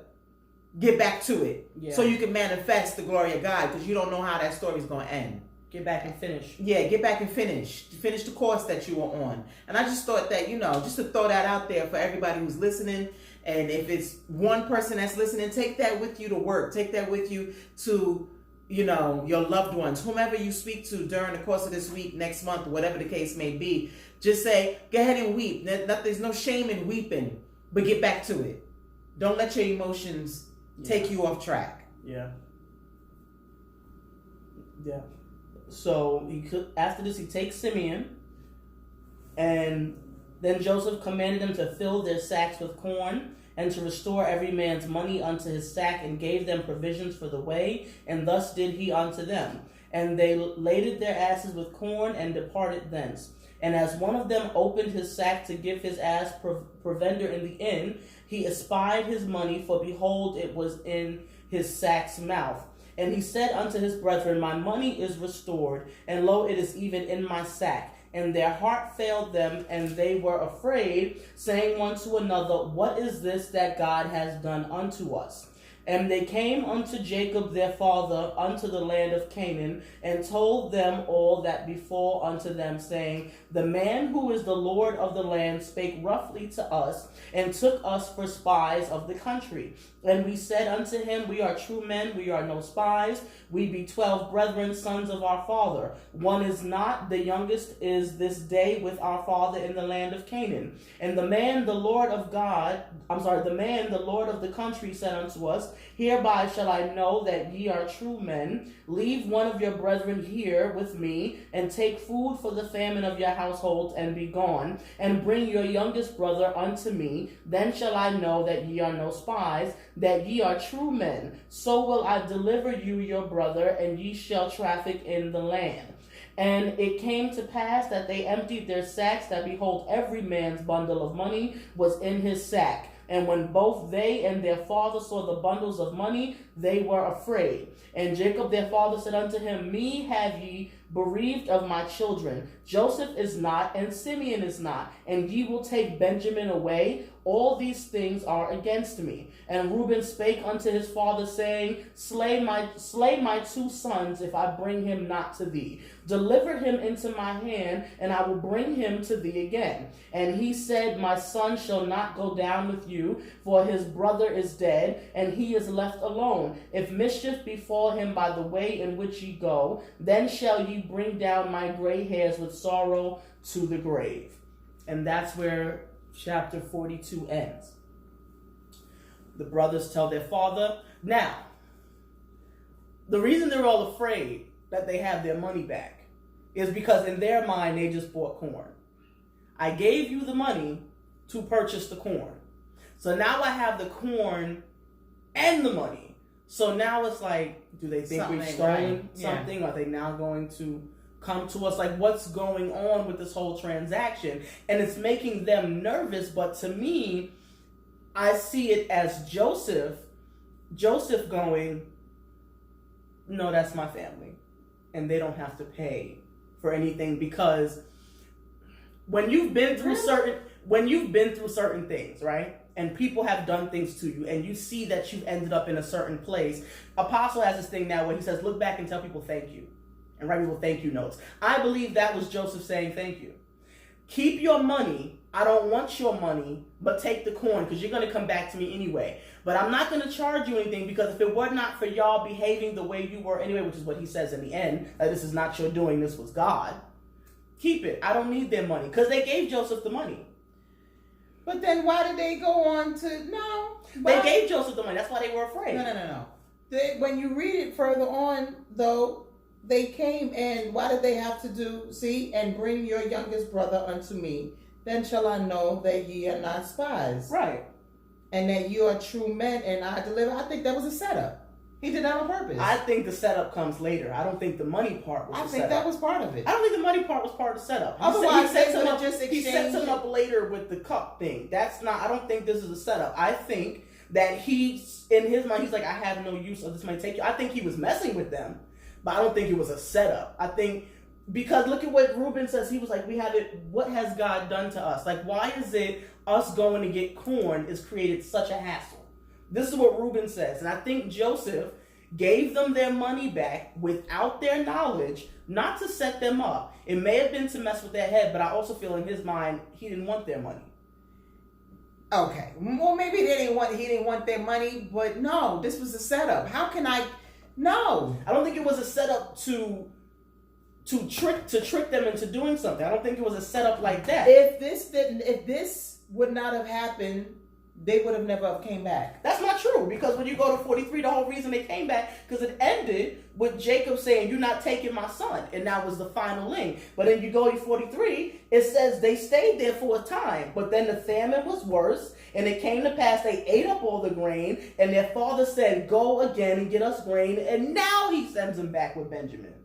B: it. Yeah. So you can manifest the glory of God, because you don't know how that story's going to end.
A: Get back and finish.
B: Yeah, get back and finish. Finish the course that you were on. And I just thought that, just to throw that out there for everybody who's listening. And if it's one person that's listening, take that with you to work. Take that with you to, your loved ones, whomever you speak to during the course of this week, next month, whatever the case may be. Just say, go ahead and weep. There's no shame in weeping, but get back to it. Don't let your emotions take you off track.
A: Yeah. Yeah. So after this, he takes Simeon, and then Joseph commanded them to fill their sacks with corn, and to restore every man's money unto his sack, and gave them provisions for the way, and thus did he unto them. And they laded their asses with corn, and departed thence. And as one of them opened his sack to give his ass provender in the inn, he espied his money, for behold, it was in his sack's mouth. And he said unto his brethren, my money is restored, and lo, it is even in my sack. And their heart failed them, and they were afraid, saying one to another, what is this that God has done unto us? And they came unto Jacob their father unto the land of Canaan, and told them all that befell unto them, saying, the man who is the Lord of the land spake roughly to us, and took us for spies of the country. And we said unto him, we are true men, we are no spies. We be 12 brethren, sons of our father. One is not, the youngest is this day with our father in the land of Canaan. And the man, the Lord of the country, said unto us, Hereby shall I know that ye are true men. Leave one of your brethren here with me, and take food for the famine of your household, and be gone, and bring your youngest brother unto me. Then shall I know that ye are no spies, that ye are true men. So will I deliver you your brother, and ye shall traffic in the land. And it came to pass that they emptied their sacks, that behold, every man's bundle of money was in his sack. And when both they and their father saw the bundles of money, they were afraid. And Jacob their father said unto him, Me have ye bereaved of my children. Joseph is not, and Simeon is not, and ye will take Benjamin away. All these things are against me. And Reuben spake unto his father, saying, Slay my 2 sons, if I bring him not to thee. Deliver him into my hand, and I will bring him to thee again. And he said, My son shall not go down with you, for his brother is dead, and he is left alone. If mischief befall him by the way in which ye go, then shall ye bring down my gray hairs with sorrow to the grave. And that's where chapter 42 ends. The brothers tell their father. Now, the reason they're all afraid that they have their money back is because in their mind they just bought corn. I gave you the money to purchase the corn. So now I have the corn and the money. So now it's like, do they think we've stolen something? Yeah. Are they now going to come to us? Like, what's going on with this whole transaction? And it's making them nervous. But to me, I see it as Joseph going, no, that's my family. And they don't have to pay for anything, because when you've been through certain things, right? And people have done things to you, and you see that you've ended up in a certain place. Apostle has this thing now where he says, look back and tell people thank you. And write people thank you notes. I believe that was Joseph saying thank you. Keep your money. I don't want your money, but take the corn, because you're going to come back to me anyway. But I'm not going to charge you anything, because if it were not for y'all behaving the way you were anyway, which is what he says in the end, that this is not your doing, this was God, keep it. I don't need their money, because they gave Joseph the money.
B: But then why did they go on to,
A: They gave Joseph the money. That's why they were afraid.
B: No. When you read it further on, though, they came, and why did they have to do, and bring your youngest brother unto me? Then shall I know that ye are not spies.
A: Right.
B: And that you are true men, and I deliver. I think that was a setup. He did that on purpose.
A: I think the setup comes later. I don't think the money part was the setup.
B: I think that was part of it.
A: I don't think the money part was part of the setup.
B: Otherwise,
A: he sets him up later with the cup thing. I don't think this is a setup. I think that he's, in his mind, he's like, I have no use of this money. Take you. I think he was messing with them, but I don't think it was a setup. I think, because look at what Reuben says. He was like, we have it. What has God done to us? Like, why is it us going to get corn is created such a hassle? This is what Reuben says. And I think Joseph gave them their money back without their knowledge, not to set them up. It may have been to mess with their head, but I also feel in his mind, he didn't want their money.
B: Okay. Well, maybe he didn't want their money, but no, this was a setup. How can I? No.
A: I don't think it was a setup to trick them into doing something. I don't think it was a setup like that.
B: If this would not have happened, they would have never came back.
A: That's not true, because when you go to 43, the whole reason they came back, because it ended with Jacob saying, you're not taking my son, and that was the final link. But then you go to 43, it says they stayed there for a time, but then the famine was worse, and it came to pass they ate up all the grain, and their father said, go again and get us grain, and now he sends them back with Benjamin.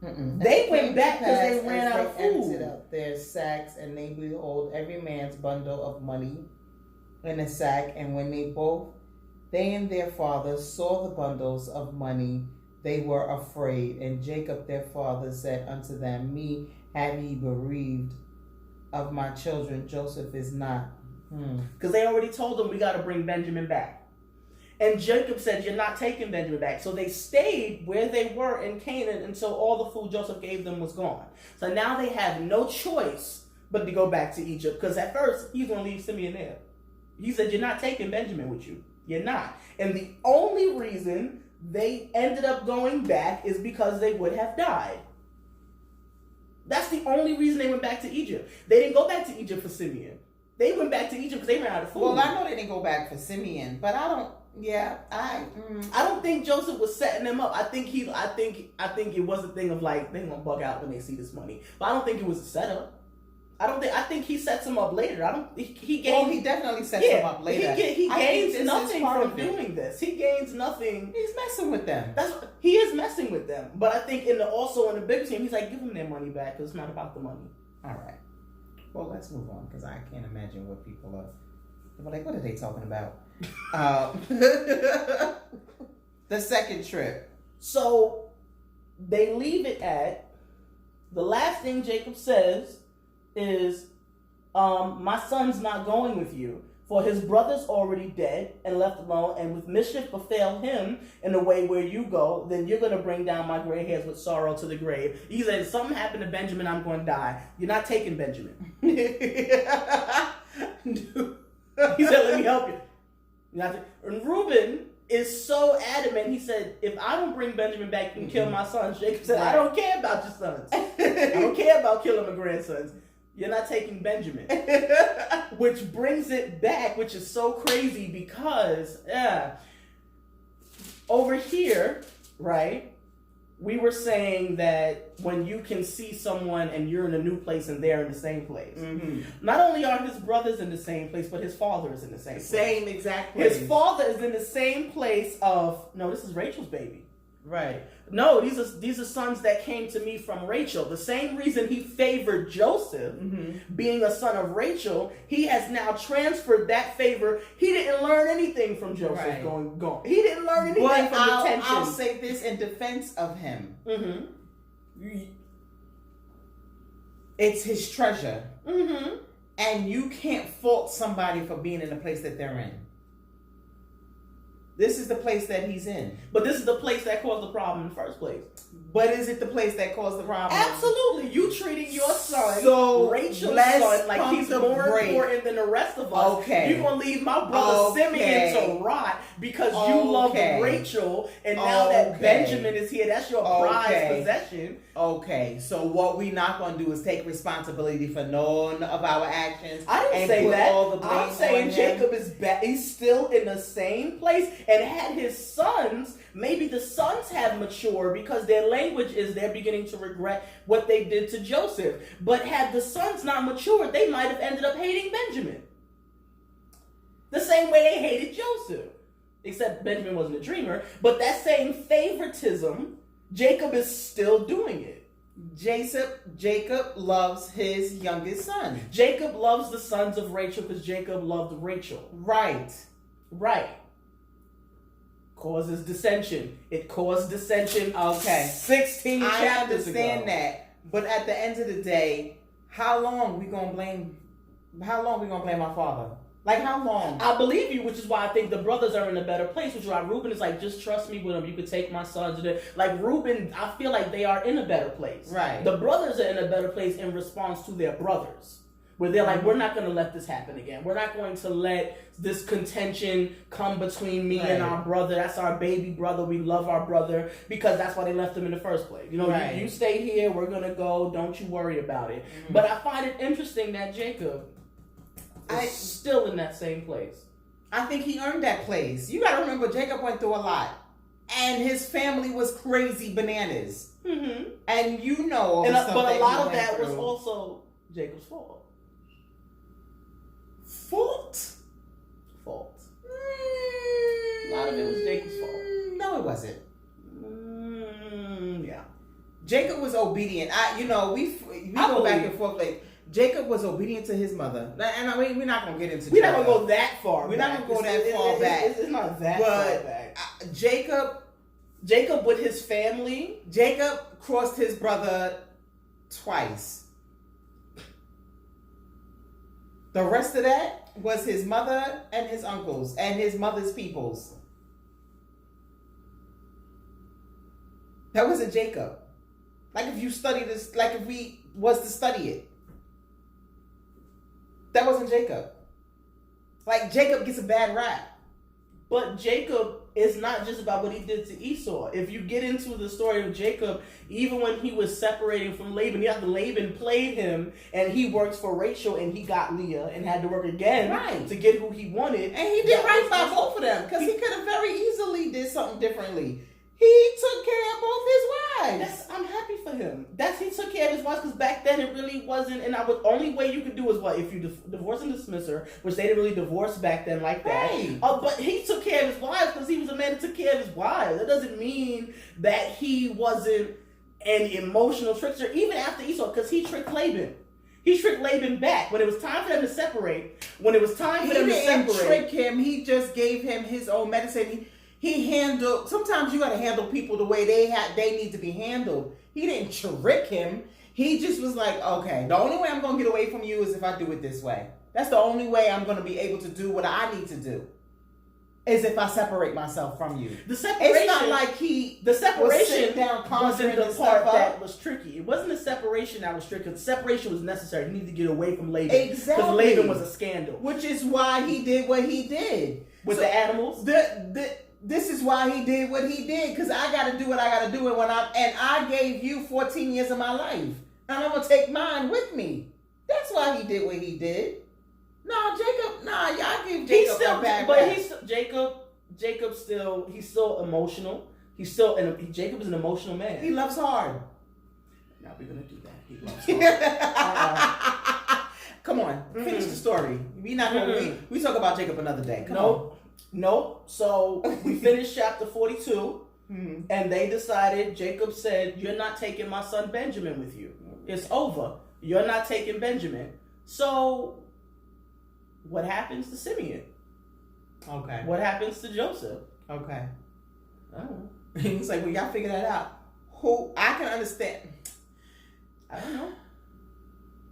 A: They went back because they ran out of food.
B: They emptied up their sacks, and they behold every man's bundle of money in a sack. And when they and their father saw the bundles of money, they were afraid. And Jacob their father said unto them, Me have ye bereaved of my children. Joseph is not.
A: Because they already told them, we got to bring Benjamin back. And Jacob said, you're not taking Benjamin back. So they stayed where they were in Canaan until all the food Joseph gave them was gone. So now they have no choice but to go back to Egypt. Because at first, he's going to leave Simeon there. He said, you're not taking Benjamin with you. You're not. And the only reason they ended up going back is because they would have died. That's the only reason they went back to Egypt. They didn't go back to Egypt for Simeon. They went back to Egypt because they ran out of food.
B: Well, I know they didn't go back for Simeon, but I don't. Yeah, I
A: don't think Joseph was setting them up. I think it was a thing of like they're gonna bug out when they see this money. But I don't think it was a setup. I think he sets them up later. He
B: definitely sets them up later.
A: He gains nothing from doing this. He gains nothing.
B: He's messing with them.
A: He is messing with them. But I think also in the bigger team, he's like, give them their money back because it's not about the money.
B: All right. Well, let's move on because I can't imagine what people are. They're like, what are they talking about? The second trip.
A: So they leave it at the last thing Jacob says is, my son's not going with you, for his brother's already dead and left alone, and with mischief befell him in the way where you go, then you're going to bring down my gray hairs with sorrow to the grave. He said, if something happened to Benjamin, I'm going to die. You're not taking Benjamin. He said, let me help you. And Reuben is so adamant. He said, if I don't bring Benjamin back, you can kill my sons. Jacob said, I don't care about your sons. I don't care about killing my grandsons. You're not taking Benjamin. Which brings it back, which is so crazy because over here, right, we were saying that when you can see someone and you're in a new place and they're in the same place. Mm-hmm. Not only are his brothers in the same place, but his father is in the same place.
B: Same exact place.
A: His father is in the same place of, no, this is Rachel's baby.
B: Right.
A: No, these are sons that came to me from Rachel. The same reason he favored Joseph, being a son of Rachel, he has now transferred that favor. He didn't learn anything from Joseph. Right. Going. He didn't learn anything from the tension.
B: I'll say this in defense of him. It's his treasure. And you can't fault somebody for being in the place that they're in. This is the place that he's in.
A: But this is the place that caused the problem in the first place.
B: But is it the place that caused the problem?
A: Absolutely. You treating your son, Rachel's son, like he's more important than the rest of us. Okay. You're going to leave my brother Simeon to rot because you love Rachel, and now that Benjamin is here, that's your prized possession.
B: Okay. So what we're not going to do is take responsibility for none of our actions.
A: I didn't say that. I'm saying Jacob is he's still in the same place, and had his sons, maybe the sons have matured because their language is they're beginning to regret what they did to Joseph. But had the sons not matured, they might have ended up hating Benjamin. The same way they hated Joseph. Except Benjamin wasn't a dreamer. But that same favoritism, Jacob is still doing it.
B: Jacob loves his youngest son.
A: Jacob loves the sons of Rachel because Jacob loved Rachel.
B: Right.
A: Causes dissension. It caused dissension.
B: Okay.
A: 16 chapters ago.
B: I understand that. But at the end of the day, how long we gonna blame our father? Like, how long?
A: I believe you, which is why I think the brothers are in a better place, which is why Reuben is like, just trust me with them. You could take my sons. Like, Reuben, I feel like they are in a better place.
B: Right.
A: The brothers are in a better place in response to their brothers. Where they're like, we're not going to let this happen again. We're not going to let this contention come between me and our brother. That's our baby brother. We love our brother because that's why they left him in the first place. You know, you stay here. We're going to go. Don't you worry about it. But I find it interesting that Jacob is still in that same place.
B: I think he earned that place. You got to remember, Jacob went through a lot. And his family was crazy bananas. And you know
A: but a lot of that was also Jacob's fault.
B: Fault?
A: A lot of it was Jacob's fault.
B: No, it wasn't.
A: Yeah.
B: Jacob was obedient. We go back and forth. Like, Jacob was obedient to his mother. And I mean, we're not going to get into
A: We're not going to go that far
B: We're not going to go that far back.
A: It's not that far back.
B: Jacob
A: with his family.
B: Jacob crossed his brother twice. The rest of that was his mother and his uncles and his mother's peoples. That wasn't Jacob. Like, if you study this, like if we was to study it, that wasn't Jacob. Like, Jacob gets a bad rap.
A: But Jacob is not just about what he did to Esau. If you get into the story of Jacob, even when he was separating from Laban, Laban played him, and he works for Rachel, and he got Leah, and had to work again to get who he wanted.
B: And he did right by both of them, because he could have very easily did something differently. He took care of both his wives.
A: I'm happy for him. He took care of his wives, because back then it really wasn't. And only way you could do is what, if you divorce and dismiss her, which they didn't really divorce back then like that.
B: Right.
A: But he took care of his wives because he was a man that took care of his wives. That doesn't mean that he wasn't an emotional trickster, even after Esau, because he tricked Laban. He tricked Laban back when it was time for them to separate. He
B: didn't trick him. He just gave him his own medicine. He handled. Sometimes you got to handle people the way they need to be handled. He didn't trick him. He just was like, okay, the only way I'm going to get away from you is if I do it this way. That's the only way I'm going to be able to do what I need to do. Is if I separate myself from you.
A: The separation.
B: It's not like
A: the separation
B: wasn't
A: the part that was tricky. It wasn't the separation that was tricky. The separation was necessary. You need to get away from Laban.
B: Exactly.
A: Because Laban was a scandal.
B: Which is why he did what he did.
A: With the animals?
B: This is why he did what he did, because I got to do what I got to do, and I gave you 14 years of my life, and I'm gonna take mine with me. That's why he did what he did. Y'all give Jacob a bad rap.
A: He's still emotional. Jacob is an emotional man.
B: He loves hard.
A: Now we're gonna do that. He loves hard.
B: Come on, finish the story. We talk about Jacob another day.
A: Nope. So we finished chapter 42, and they decided. Jacob said, "You're not taking my son Benjamin with you. It's over. You're not taking Benjamin." So, what happens to Simeon?
B: Okay.
A: What happens to Joseph?
B: Okay.
A: I don't know.
B: He's like, well, y'all figure that out. I can understand.
A: I don't know.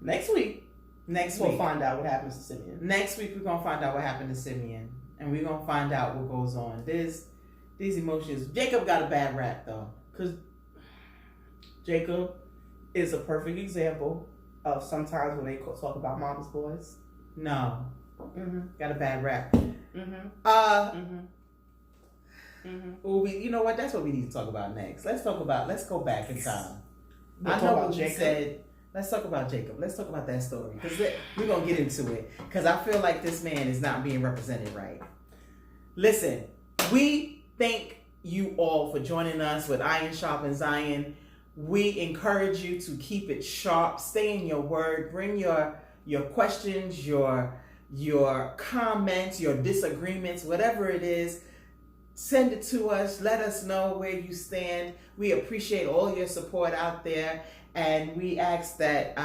A: Next week we'll find out what happens to Simeon.
B: Next week we're gonna find out what happened to Simeon, and we're gonna find out what goes on. These emotions. Jacob got a bad rap though,
A: because Jacob is a perfect example of sometimes when they talk about mama's boys.
B: No. Got a bad rap. Well, you know what? That's what we need to talk about next. Let's go back in time. I know what you said. Let's talk about Jacob. Let's talk about that story, because we're going to get into it, because I feel like this man is not being represented right. Listen, we thank you all for joining us with Iron Sharpens Iron. We encourage you to keep it sharp, stay in your word, bring your questions, your comments, your disagreements, whatever it is. Send it to us. Let us know where you stand. We appreciate all your support out there. And we ask that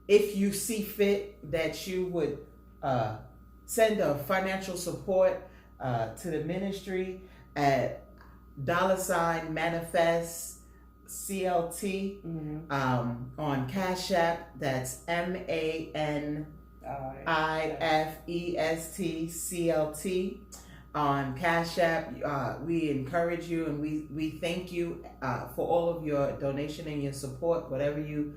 B: if you see fit, that you would send a financial support to the ministry at $manifest CLT on Cash App. That's MANIFEST CLT. On Cash App. We encourage you, and we thank you for all of your donation and your support, whatever you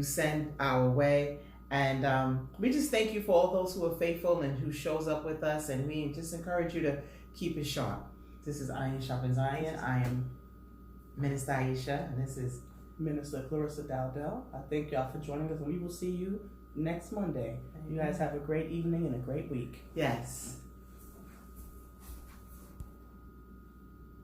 B: send our way. And we just thank you for all those who are faithful and who shows up with us, and we just encourage you to keep it sharp. This is Iron Sharpens Iron. I am Minister Aisha, and this is
A: Minister Clarissa Dowdell. I thank y'all for joining us, and we will see you next Monday. You guys have a great evening and a great week.
B: Yes.